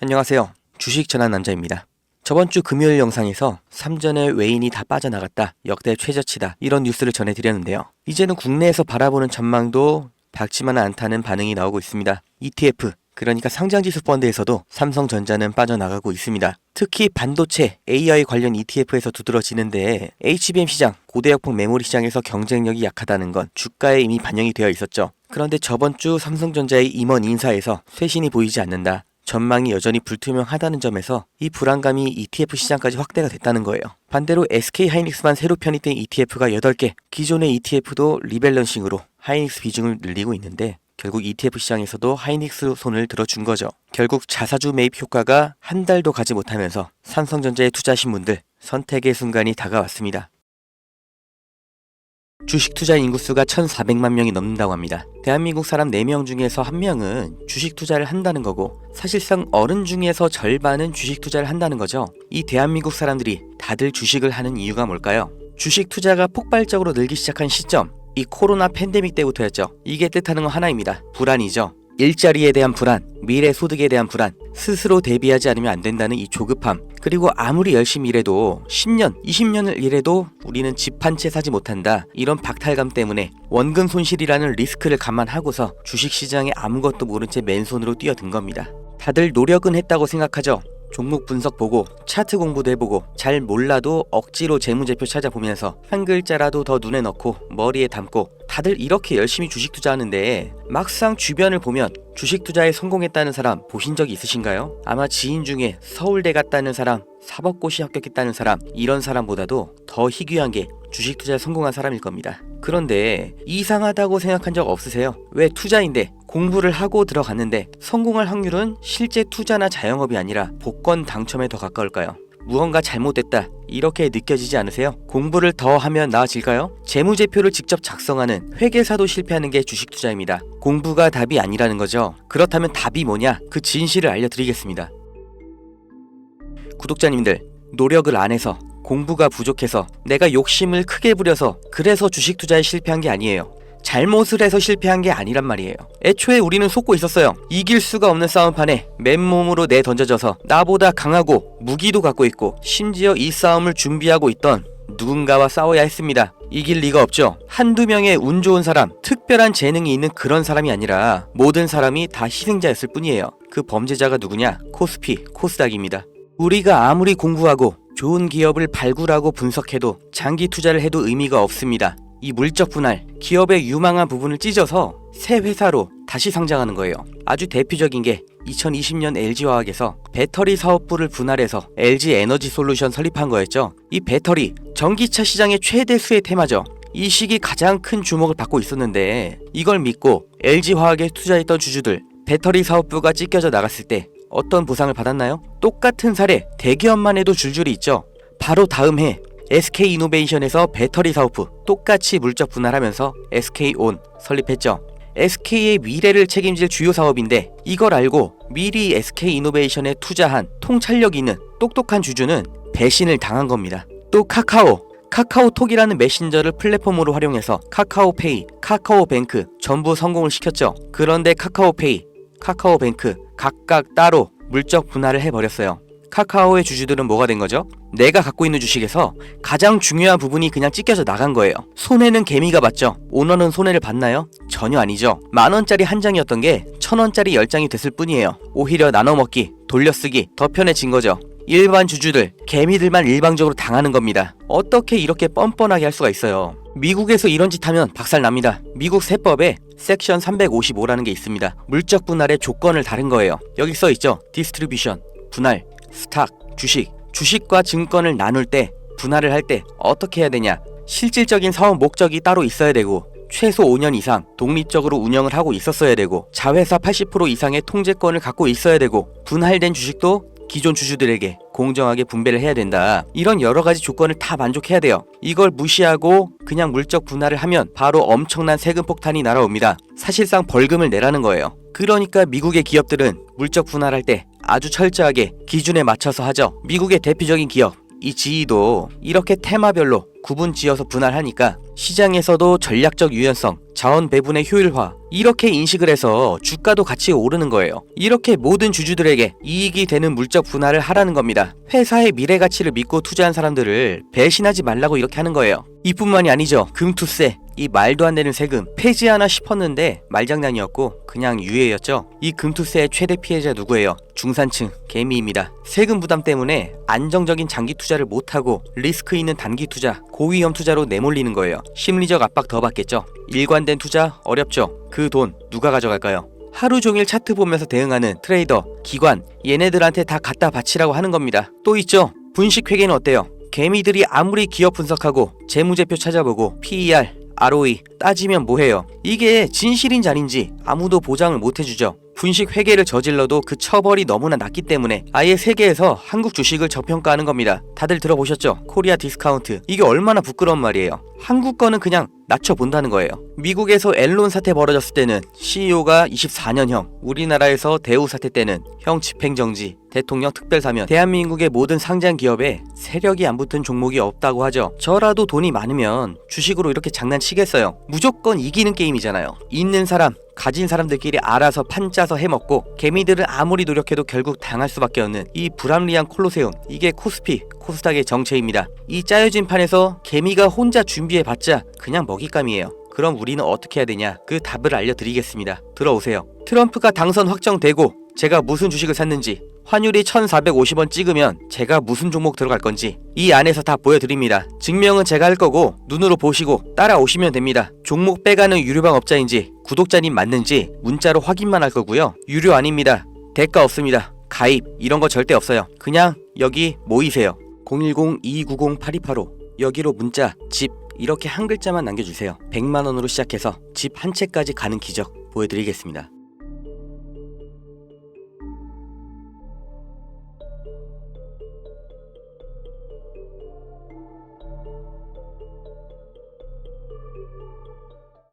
안녕하세요. 주식 전환 남자입니다. 저번 주 금요일 영상에서 삼전에 외인이 다 빠져나갔다, 역대 최저치다, 이런 뉴스를 전해드렸는데요. 이제는 국내에서 바라보는 전망도 밝지만은 않다는 반응이 나오고 있습니다. ETF, 그러니까 상장지수 펀드에서도 삼성전자는 빠져나가고 있습니다. 특히 반도체, AI 관련 ETF에서 두드러지는데 HBM 시장, 고대역폭 메모리 시장에서 경쟁력이 약하다는 건 주가에 이미 반영이 되어 있었죠. 그런데 저번 주 삼성전자의 임원 인사에서 쇄신이 보이지 않는다, 전망이 여전히 불투명하다는 점에서 이 불안감이 ETF 시장까지 확대가 됐다는 거예요. 반대로 SK하이닉스만 새로 편입된 ETF가 8개, 기존의 ETF도 리밸런싱으로 하이닉스 비중을 늘리고 있는데 결국 ETF 시장에서도 하이닉스 손을 들어준 거죠. 결국 자사주 매입 효과가 한 달도 가지 못하면서 삼성전자에 투자하신 분들 선택의 순간이 다가왔습니다. 주식 투자 인구수가 1,400만 명이 넘는다고 합니다. 대한민국 사람 4명 중에서 1명은 주식 투자를 한다는 거고, 사실상 어른 중에서 절반은 주식 투자를 한다는 거죠. 이 대한민국 사람들이 다들 주식을 하는 이유가 뭘까요? 주식 투자가 폭발적으로 늘기 시작한 시점, 이 코로나 팬데믹 때부터였죠. 이게 뜻하는 건 하나입니다. 불안이죠. 일자리에 대한 불안, 미래 소득에 대한 불안, 스스로 대비하지 않으면 안 된다는 이 조급함, 그리고 아무리 열심히 일해도 10년, 20년을 일해도 우리는 집 한 채 사지 못한다, 이런 박탈감 때문에 원금 손실이라는 리스크를 감안하고서 주식시장에 아무것도 모른 채 맨손으로 뛰어든 겁니다. 다들 노력은 했다고 생각하죠. 종목 분석 보고 차트 공부도 해보고, 잘 몰라도 억지로 재무제표 찾아보면서 한 글자라도 더 눈에 넣고 머리에 담고 다들 이렇게 열심히 주식 투자하는데, 막상 주변을 보면 주식 투자에 성공했다는 사람 보신 적이 있으신가요? 아마 지인 중에 서울대 갔다는 사람, 사법고시 합격했다는 사람, 이런 사람보다도 더 희귀한 게 주식 투자에 성공한 사람일 겁니다. 그런데 이상하다고 생각한 적 없으세요? 왜 투자인데 공부를 하고 들어갔는데 성공할 확률은 실제 투자나 자영업이 아니라 복권 당첨에 더 가까울까요? 무언가 잘못됐다, 이렇게 느껴지지 않으세요? 공부를 더 하면 나아질까요? 재무제표를 직접 작성하는 회계사도 실패하는 게 주식 투자입니다. 공부가 답이 아니라는 거죠. 그렇다면 답이 뭐냐? 그 진실을 알려드리겠습니다. 구독자님들, 노력을 안 해서, 공부가 부족해서, 내가 욕심을 크게 부려서 그래서 주식 투자에 실패한 게 아니에요. 잘못을 해서 실패한 게 아니란 말이에요. 애초에 우리는 속고 있었어요. 이길 수가 없는 싸움판에 맨몸으로 내던져져서 나보다 강하고 무기도 갖고 있고 심지어 이 싸움을 준비하고 있던 누군가와 싸워야 했습니다. 이길 리가 없죠. 한두 명의 운 좋은 사람, 특별한 재능이 있는 그런 사람이 아니라 모든 사람이 다 희생자였을 뿐이에요. 그 범죄자가 누구냐? 코스피, 코스닥입니다. 우리가 아무리 공부하고 좋은 기업을 발굴하고 분석해도 장기 투자를 해도 의미가 없습니다. 이 물적 분할, 기업의 유망한 부분을 찢어서 새 회사로 다시 상장하는 거예요. 아주 대표적인 게 2020년 LG화학에서 배터리 사업부를 분할해서 LG에너지솔루션 설립한 거였죠. 이 배터리, 전기차 시장의 최대 수혜 테마죠. 이 시기 가장 큰 주목을 받고 있었는데, 이걸 믿고 LG화학에 투자했던 주주들, 배터리 사업부가 찢겨져 나갔을 때 어떤 보상을 받았나요? 똑같은 사례 대기업만 해도 줄줄이 있죠. 바로 다음 해 SK이노베이션에서 배터리 사업부 똑같이 물적 분할하면서 SK온 설립했죠. SK의 미래를 책임질 주요 사업인데, 이걸 알고 미리 SK이노베이션에 투자한 통찰력 있는 똑똑한 주주는 배신을 당한 겁니다. 또 카카오톡이라는 메신저를 플랫폼으로 활용해서 카카오페이, 카카오뱅크 전부 성공을 시켰죠. 그런데 카카오페이, 카카오뱅크 각각 따로 물적 분할을 해버렸어요. 카카오의 주주들은 뭐가 된 거죠? 내가 갖고 있는 주식에서 가장 중요한 부분이 그냥 찢겨져 나간 거예요. 손해는 개미가 봤죠. 오너는 손해를 봤나요? 전혀 아니죠. 10,000원짜리 한 장이었던 게 1,000원짜리 10장이 됐을 뿐이에요. 오히려 나눠먹기, 돌려쓰기 더 편해진 거죠. 일반 주주들, 개미들만 일방적으로 당하는 겁니다. 어떻게 이렇게 뻔뻔하게 할 수가 있어요? 미국에서 이런 짓 하면 박살납니다. 미국 세법에 섹션 355라는 게 있습니다. 물적 분할의 조건을 다른 거예요. 여기 써있죠. 디스트리뷰션, 분할, 스탁, 주식과 증권을 나눌 때, 분할을 할 때 어떻게 해야 되냐? 실질적인 사업 목적이 따로 있어야 되고, 최소 5년 이상 독립적으로 운영을 하고 있었어야 되고, 자회사 80% 이상의 통제권을 갖고 있어야 되고, 분할된 주식도 기존 주주들에게 공정하게 분배를 해야 된다. 이런 여러 가지 조건을 다 만족해야 돼요. 이걸 무시하고 그냥 물적 분할을 하면 바로 엄청난 세금 폭탄이 날아옵니다. 사실상 벌금을 내라는 거예요. 그러니까 미국의 기업들은 물적 분할할 때 아주 철저하게 기준에 맞춰서 하죠. 미국의 대표적인 기업, 이 GE도 이렇게 테마별로 구분 지어서 분할하니까 시장에서도 전략적 유연성, 자원 배분의 효율화, 이렇게 인식을 해서 주가도 같이 오르는 거예요. 이렇게 모든 주주들에게 이익이 되는 물적 분할을 하라는 겁니다. 회사의 미래 가치를 믿고 투자한 사람들을 배신하지 말라고 이렇게 하는 거예요. 이뿐만이 아니죠. 금투세, 이 말도 안 되는 세금 폐지하나 싶었는데 말장난이었고 그냥 유예였죠. 이 금투세의 최대 피해자 누구예요? 중산층, 개미입니다. 세금 부담 때문에 안정적인 장기 투자를 못하고 리스크 있는 단기 투자, 고위험 투자로 내몰리는 거예요. 심리적 압박 더 받겠죠. 일관된 투자 어렵죠. 그 돈 누가 가져갈까요? 하루 종일 차트 보면서 대응하는 트레이더, 기관, 얘네들한테 다 갖다 바치라고 하는 겁니다. 또 있죠. 분식회계는 어때요? 개미들이 아무리 기업 분석하고 재무제표 찾아보고 PER, ROE 따지면 뭐해요? 이게 진실인지 아닌지 아무도 보장을 못해주죠. 분식 회계를 저질러도 그 처벌이 너무나 낮기 때문에 아예 세계에서 한국 주식을 저평가하는 겁니다. 다들 들어보셨죠? 코리아 디스카운트. 이게 얼마나 부끄러운 말이에요. 한국 거는 그냥 낮춰본다는 거예요. 미국에서 엔론 사태 벌어졌을 때는 CEO가 24년형, 우리나라에서 대우 사태 때는 형 집행정지, 대통령 특별사면, 대한민국의 모든 상장 기업에 세력이 안 붙은 종목이 없다고 하죠. 저라도 돈이 많으면 주식으로 이렇게 장난치겠어요. 무조건 이기는 게임이잖아요. 있는 사람, 가진 사람들끼리 알아서 판 짜서 해먹고 개미들은 아무리 노력해도 결국 당할 수밖에 없는 이 불합리한 콜로세움, 이게 코스피, 코스닥의 정체입니다. 이 짜여진 판에서 개미가 혼자 준비해봤자 그냥 먹잇감이에요. 그럼 우리는 어떻게 해야 되냐? 그 답을 알려드리겠습니다. 들어오세요. 트럼프가 당선 확정되고 제가 무슨 주식을 샀는지, 환율이 1450원 찍으면 제가 무슨 종목 들어갈 건지 이 안에서 다 보여드립니다. 증명은 제가 할 거고 눈으로 보시고 따라오시면 됩니다. 종목 빼가는 유료방 업자인지 구독자님 맞는지 문자로 확인만 할 거고요. 유료 아닙니다. 대가 없습니다. 가입 이런 거 절대 없어요. 그냥 여기 모이세요. 010-2290-8285 여기로 문자 집 이렇게 한 글자만 남겨주세요. 100만원으로 시작해서 집 한 채까지 가는 기적 보여드리겠습니다.